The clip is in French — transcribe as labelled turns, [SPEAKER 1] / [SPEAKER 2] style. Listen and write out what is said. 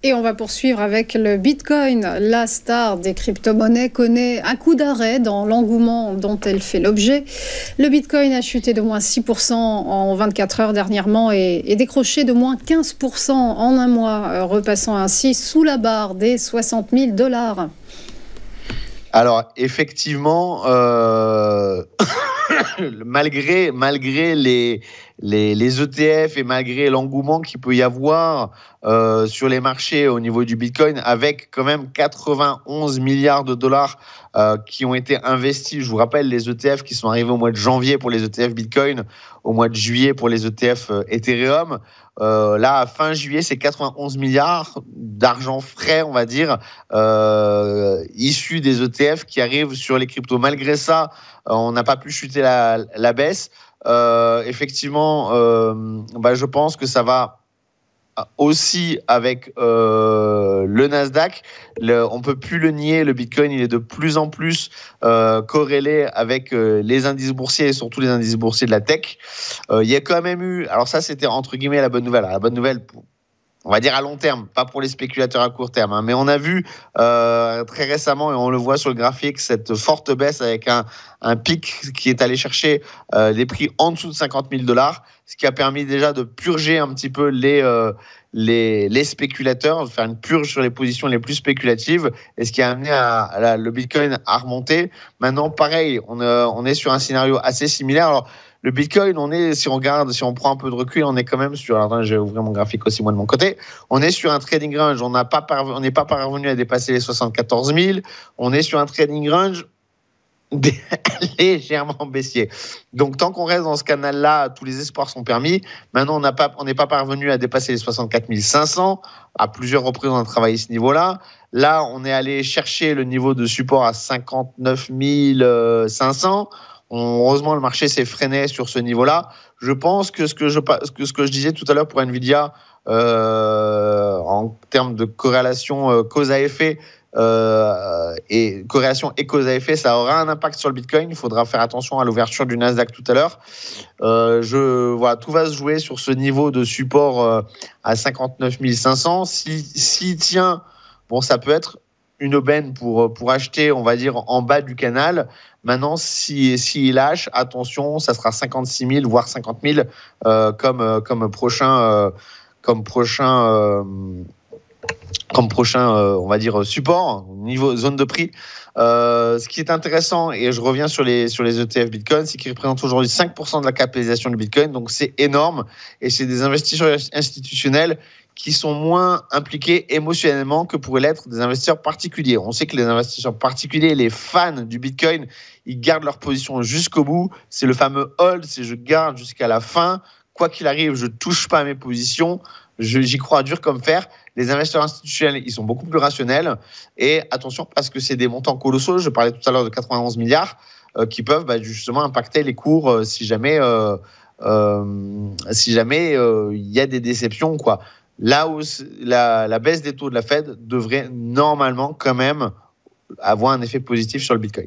[SPEAKER 1] Et on va poursuivre avec le Bitcoin. La star des crypto-monnaies connaît un coup d'arrêt dans l'engouement dont elle fait l'objet. Le Bitcoin a chuté de moins 6% en 24 heures dernièrement et décroché de moins 15% en un mois, repassant ainsi sous la barre des 60 000 $.
[SPEAKER 2] Alors, effectivement, malgré les ETF et malgré l'engouement qu'il peut y avoir sur les marchés au niveau du Bitcoin, avec quand même 91 milliards de dollars qui ont été investis. Je vous rappelle les ETF qui sont arrivés au mois de janvier pour les ETF Bitcoin, au mois de juillet pour les ETF Ethereum. Là, à fin juillet, c'est 91 milliards d'argent frais, on va dire, issus des ETF qui arrivent sur les cryptos. Malgré ça, on n'a pas pu chuter la baisse. Effectivement, je pense que ça va aussi avec le Nasdaq. On ne peut plus le nier, le Bitcoin, il est de plus en plus corrélé avec les indices boursiers et surtout les indices boursiers de la tech. Il y a quand même eu, alors ça c'était entre guillemets la bonne nouvelle. Alors, la bonne nouvelle, on va dire à long terme, pas pour les spéculateurs à court terme, hein, mais on a vu très récemment, et on le voit sur le graphique, cette forte baisse avec un pic qui est allé chercher des prix en dessous de 50 000 $, ce qui a permis déjà de purger un petit peu les spéculateurs, de faire une purge sur les positions les plus spéculatives, et ce qui a amené le Bitcoin à remonter. Maintenant, pareil, on est sur un scénario assez similaire. Alors, le Bitcoin, si on prend un peu de recul, on est quand même sur, alors je vais ouvrir mon graphique aussi moi de mon côté, on est sur un trading range, on n'est pas parvenu à dépasser les 74 000, on est sur un trading range légèrement baissier. Donc tant qu'on reste dans ce canal-là, tous les espoirs sont permis. Maintenant, on n'est pas parvenu à dépasser les 64 500. À plusieurs reprises, on a travaillé ce niveau-là. Là, on est allé chercher le niveau de support à 59 500. Heureusement, le marché s'est freiné sur ce niveau-là. Je pense que ce que je disais tout à l'heure pour Nvidia, en termes de corrélation cause à effet, et corrélation et cause à effet, ça aura un impact sur le Bitcoin. Il faudra faire attention à l'ouverture du Nasdaq tout à l'heure. Tout va se jouer sur ce niveau de support à 59 500. S'il tient, bon, ça peut être une aubaine pour acheter, on va dire, en bas du canal. Maintenant, s'il lâche, attention, ça sera 56 000, voire 50 000 comme prochain, on va dire, support, niveau zone de prix. Ce qui est intéressant, et je reviens sur les ETF Bitcoin, c'est qu'ils représentent aujourd'hui 5% de la capitalisation du Bitcoin, donc c'est énorme, et c'est des investisseurs institutionnels qui sont moins impliqués émotionnellement que pourraient l'être des investisseurs particuliers. On sait que les investisseurs particuliers, les fans du Bitcoin, ils gardent leur position jusqu'au bout. C'est le fameux hold, c'est je garde jusqu'à la fin. Quoi qu'il arrive, je ne touche pas à mes positions. J'y crois dur comme fer. Les investisseurs institutionnels, ils sont beaucoup plus rationnels. Et attention, parce que c'est des montants colossaux. Je parlais tout à l'heure de 91 milliards qui peuvent justement impacter les cours si jamais il y a des déceptions, quoi. Là où la baisse des taux de la Fed devrait normalement quand même avoir un effet positif sur le Bitcoin.